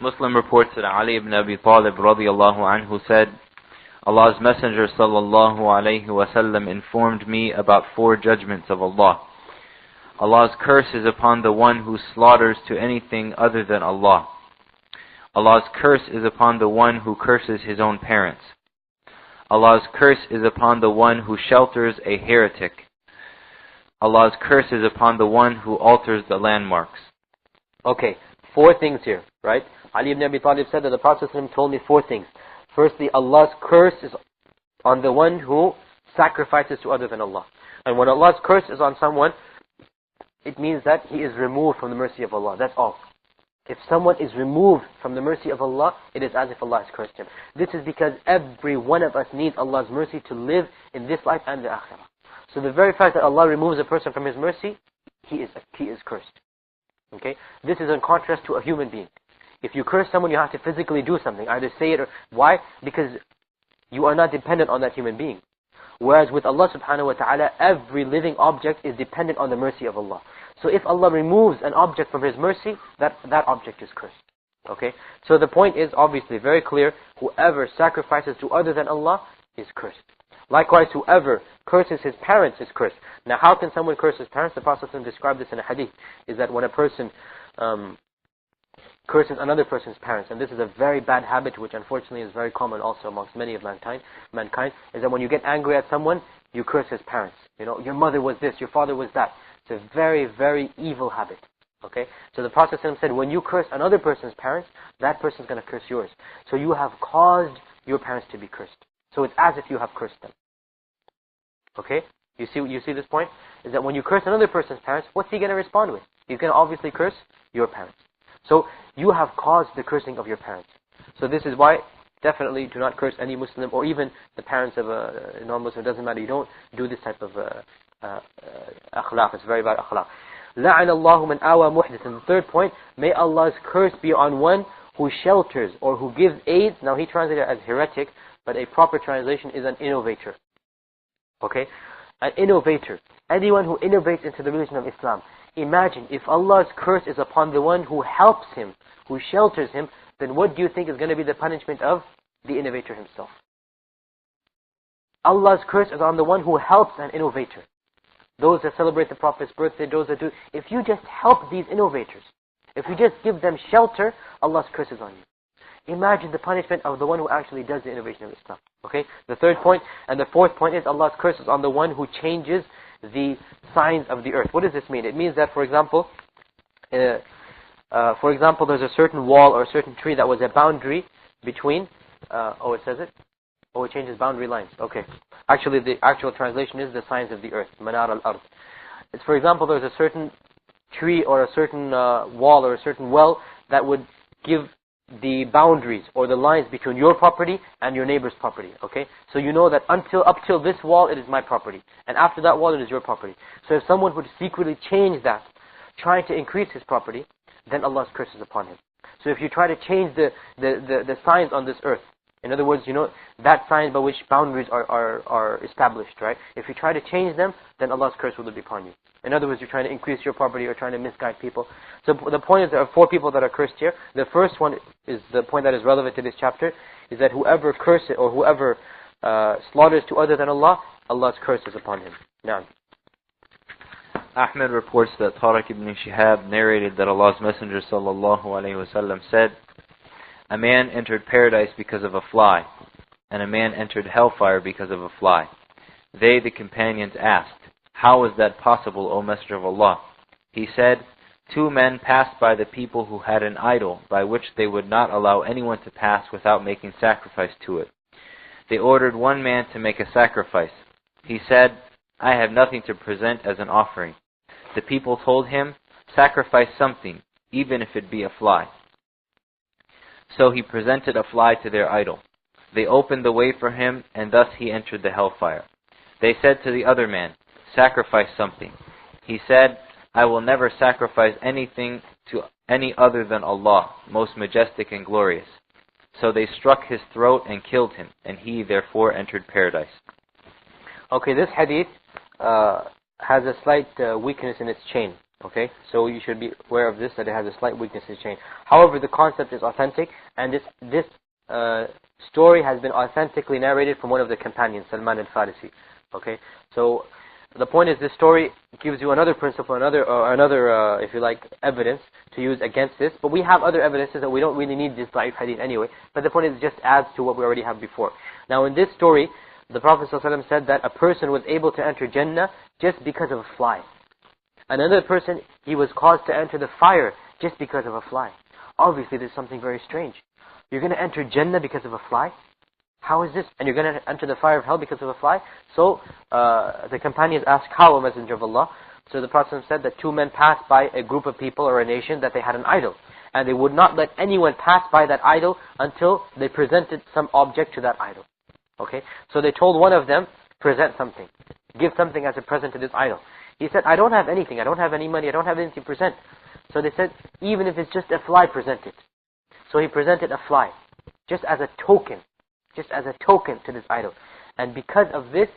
Muslim reports that Ali ibn Abi Talib radiyallahu anhu said, Allah's Messenger sallallahu alayhi wasallam informed me about 4 judgments of Allah. Allah's curse is upon the one who slaughters to anything other than Allah. Allah's curse is upon the one who curses his own parents. Allah's curse is upon the one who shelters a heretic. Allah's curse is upon the one who alters the landmarks. Okay, 4 things here, right? Ali ibn Abi Talib said that the Prophet ﷺ told me 4 things. Firstly, Allah's curse is on the one who sacrifices to other than Allah. And when Allah's curse is on someone, it means that he is removed from the mercy of Allah. That's all. If someone is removed from the mercy of Allah, it is as if Allah has cursed him. This is because every one of us needs Allah's mercy to live in this life and the akhirah. So the very fact that Allah removes a person from His mercy, he is cursed. Okay? This is in contrast to a human being. If you curse someone, you have to physically do something, either say it or... Why? Because you are not dependent on that human being. Whereas with Allah subhanahu wa ta'ala, every living object is dependent on the mercy of Allah. So if Allah removes an object from His mercy, that object is cursed. Okay? So the point is obviously very clear. Whoever sacrifices to other than Allah is cursed. Likewise, whoever curses his parents is cursed. Now how can someone curse his parents? The Prophet ﷺ described this in a hadith. Is that when a person curses another person's parents, and this is a very bad habit which unfortunately is very common also amongst many of mankind, is that when you get angry at someone, you curse his parents. You know, your mother was this, your father was that. It's a very, very evil habit. Okay? So the Prophet ﷺ said, when you curse another person's parents, that person's going to curse yours. So you have caused your parents to be cursed. So it's as if you have cursed them. Okay? You see this point? Is that when you curse another person's parents, what's he going to respond with? He's going to obviously curse your parents. So you have caused the cursing of your parents. So this is why definitely do not curse any Muslim or even the parents of a non-Muslim. It doesn't matter. You don't do this type of akhlaq. It's very bad akhlaq. لَعَنَ اللَّهُ مَنْ آوَى مُحْدِثًا. The third point, may Allah's curse be on one who shelters or who gives aid. Now he translated it as heretic, but a proper translation is an innovator. Okay? An innovator. Anyone who innovates into the religion of Islam. Imagine, if Allah's curse is upon the one who helps him, who shelters him, then what do you think is going to be the punishment of the innovator himself? Allah's curse is on the one who helps an innovator. Those that celebrate the Prophet's birthday, those that do... If you just help these innovators, if you just give them shelter, Allah's curse is on you. Imagine the punishment of the one who actually does the innovation of Islam. Okay? The third point, and the fourth point is Allah's curse is on the one who changes the signs of the earth. What does this mean? It means that, for example, there's a certain wall or a certain tree that was a boundary between... it says it? Oh, it changes boundary lines. Okay. Actually, the actual translation is the signs of the earth. Manar al-ard. It's, for example, there's a certain tree or a certain wall or a certain well that would give the boundaries or the lines between your property and your neighbor's property. Okay? So you know that up till this wall, it is my property. And after that wall, it is your property. So if someone would secretly change that, trying to increase his property, then Allah's curse is upon him. So if you try to change the signs on this earth, in other words, you know, that sign by which boundaries are established, right? If you try to change them, then Allah's curse will be upon you. In other words, you're trying to increase your property or trying to misguide people. So the point is there are 4 people that are cursed here. The first one is the point that is relevant to this chapter, is that whoever curses or whoever slaughters to other than Allah, Allah's curse is upon him. Now, Ahmed reports that Tariq ibn Shihab narrated that Allah's Messenger sallallahu alayhi wasallam said, a man entered paradise because of a fly, and a man entered hellfire because of a fly. They, the companions, asked, how is that possible, O Messenger of Allah? He said, 2 men passed by the people who had an idol by which they would not allow anyone to pass without making sacrifice to it. They ordered one man to make a sacrifice. He said, I have nothing to present as an offering. The people told him, sacrifice something, even if it be a fly. So he presented a fly to their idol. They opened the way for him, and thus he entered the hellfire. They said to the other man, sacrifice something. He said, I will never sacrifice anything to any other than Allah, most majestic and glorious. So they struck his throat and killed him, and he therefore entered paradise. Okay, this hadith has a slight weakness in its chain. Okay, so you should be aware of this, that it has a slight weakness in the chain. However, the concept is authentic, and this story has been authentically narrated from one of the companions, Salman al-Farisi. Okay, so the point is, this story gives you another principle, another if you like, evidence to use against this. But we have other evidences that we don't really need this da'if hadith anyway. But the point is, it just adds to what we already have before. Now, in this story, the Prophet ﷺ said that a person was able to enter Jannah just because of a fly. Another person, he was caused to enter the fire just because of a fly. Obviously, there's something very strange. You're going to enter Jannah because of a fly? How is this? And you're going to enter the fire of hell because of a fly? So, the companions asked, how, O Messenger of Allah? So the Prophet said that two men passed by a group of people or a nation that they had an idol. And they would not let anyone pass by that idol until they presented some object to that idol. Okay? So they told one of them, present something. Give something as a present to this idol. He said, I don't have anything. I don't have any money. I don't have anything to present. So they said, even if it's just a fly, present it. So he presented a fly, just as a token. Just as a token to this idol. And because of this,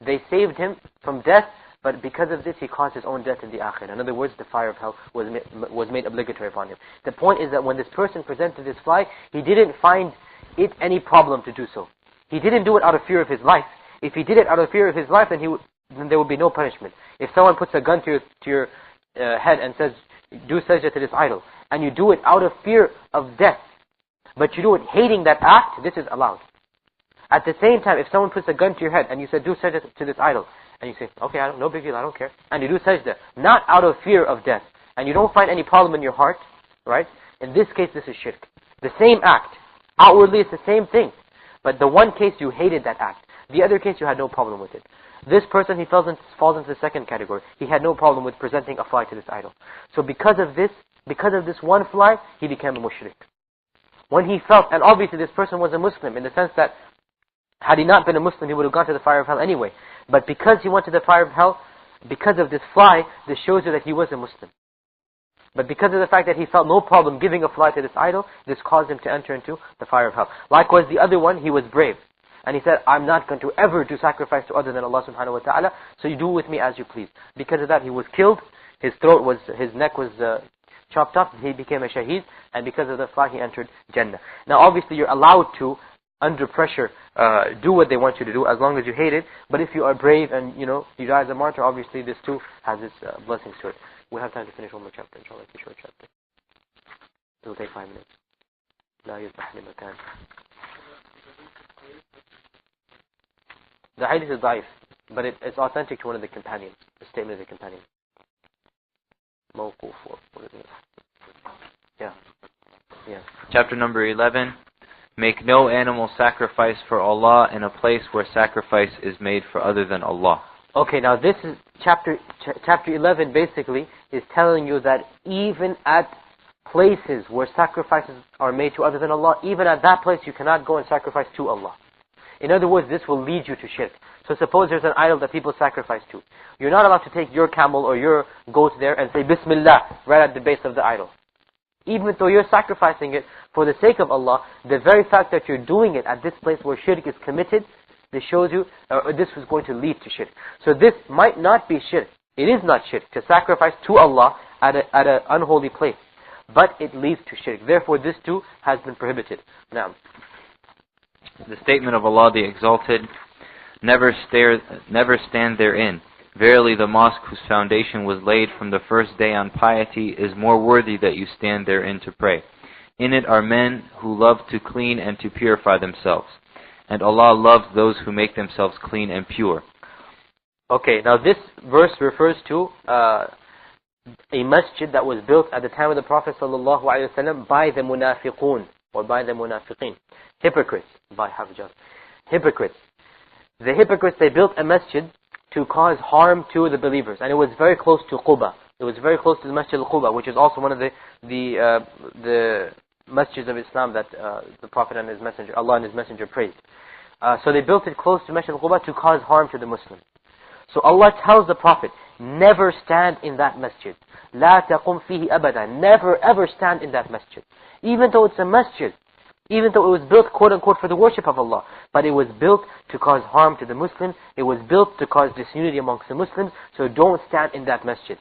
they saved him from death, but because of this, he caused his own death in the akhirah. In other words, the fire of hell was made obligatory upon him. The point is that when this person presented this fly, he didn't find it any problem to do so. He didn't do it out of fear of his life. If he did it out of fear of his life, then there would be no punishment. If someone puts a gun to your head and says, do sajda to this idol, and you do it out of fear of death, but you do it hating that act, this is allowed. At the same time, if someone puts a gun to your head and you say, do sajda to this idol, and you say, okay, no big deal, I don't care, and you do sajda, not out of fear of death, and you don't find any problem in your heart, right? In this case, this is shirk. The same act. Outwardly, it's the same thing. But the one case, you hated that act. The other case, you had no problem with it. This person, he falls into the second category. He had no problem with presenting a fly to this idol. So because of this one fly, he became a mushrik. When he felt, and obviously this person was a Muslim, in the sense that had he not been a Muslim, he would have gone to the fire of hell anyway. But because he went to the fire of hell, because of this fly, this shows you that he was a Muslim. But because of the fact that he felt no problem giving a fly to this idol, this caused him to enter into the fire of hell. Likewise, the other one, he was brave. And he said, I'm not going to ever do sacrifice to other than Allah subhanahu wa ta'ala, so you do with me as you please. Because of that, he was killed, his neck was chopped off, he became a shaheed, and because of the fly, he entered Jannah. Now obviously, you're allowed to, under pressure, do what they want you to do, as long as you hate it. But if you are brave and, you die as a martyr, obviously this too has its blessings to it. We have time to finish one more chapter, inshallah, it's a short chapter. It will take 5 minutes. لا يذبح لمكان. The hadith is da'if, but it's authentic to one of the companions, the statement of the companion. Mawquf, what is it? Yeah. Chapter number 11. Make no animal sacrifice for Allah in a place where sacrifice is made for other than Allah. Okay, now this is chapter 11 basically is telling you that even at places where sacrifices are made to other than Allah, even at that place you cannot go and sacrifice to Allah. In other words, this will lead you to shirk. So suppose there's an idol that people sacrifice to. You're not allowed to take your camel or your goat there and say Bismillah right at the base of the idol. Even though you're sacrificing it for the sake of Allah, the very fact that you're doing it at this place where shirk is committed, this shows you, this is going to lead to shirk. So this might not be shirk. It is not shirk to sacrifice to Allah at an unholy place. But it leads to shirk. Therefore, this too has been prohibited. Now, the statement of Allah the Exalted, never stand therein. Verily the mosque whose foundation was laid from the first day on piety is more worthy that you stand therein to pray. In it are men who love to clean and to purify themselves. And Allah loves those who make themselves clean and pure. Okay, now this verse refers to a masjid that was built at the time of the Prophet ﷺ by the munafiqun, or by the munafiqin. Hypocrites, by Hafjaz. Hypocrites. The hypocrites, they built a masjid to cause harm to the believers. And it was very close to Quba. It was very close to the Masjid al-Quba, which is also one of the masjids of Islam that the Prophet and His Messenger, Allah and His Messenger praised. So they built it close to Masjid al-Quba to cause harm to the Muslims. So Allah tells the Prophet, never stand in that masjid. لا تقم فيه أبدا. Never ever stand in that masjid. Even though it's a masjid, even though it was built, quote unquote, for the worship of Allah, but it was built to cause harm to the Muslims, it was built to cause disunity amongst the Muslims, so don't stand in that masjid.